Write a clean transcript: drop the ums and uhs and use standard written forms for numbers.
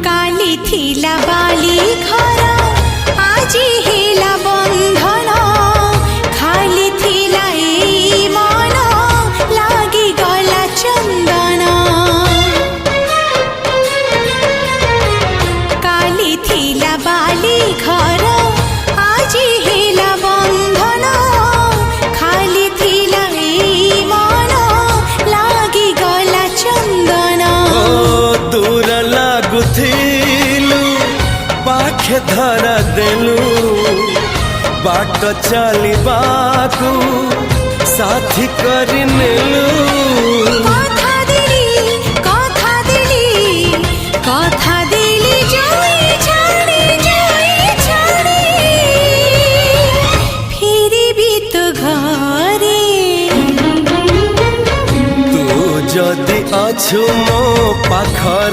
काली थिला बाली घर आजी हेला बंधन खाली थिला ए मन लागी गला चंदन काली थिला बाली घर आजी हेला बंधन खाली थिला ए मन लागी गला चंदन दूर लागुथिलु पाखे धरा देलु बाट चलिबाकू साथी करि नेलु कथा दिली जाई छाड़ी फेरि भी तो घरे तू जदि अछु मो पाखर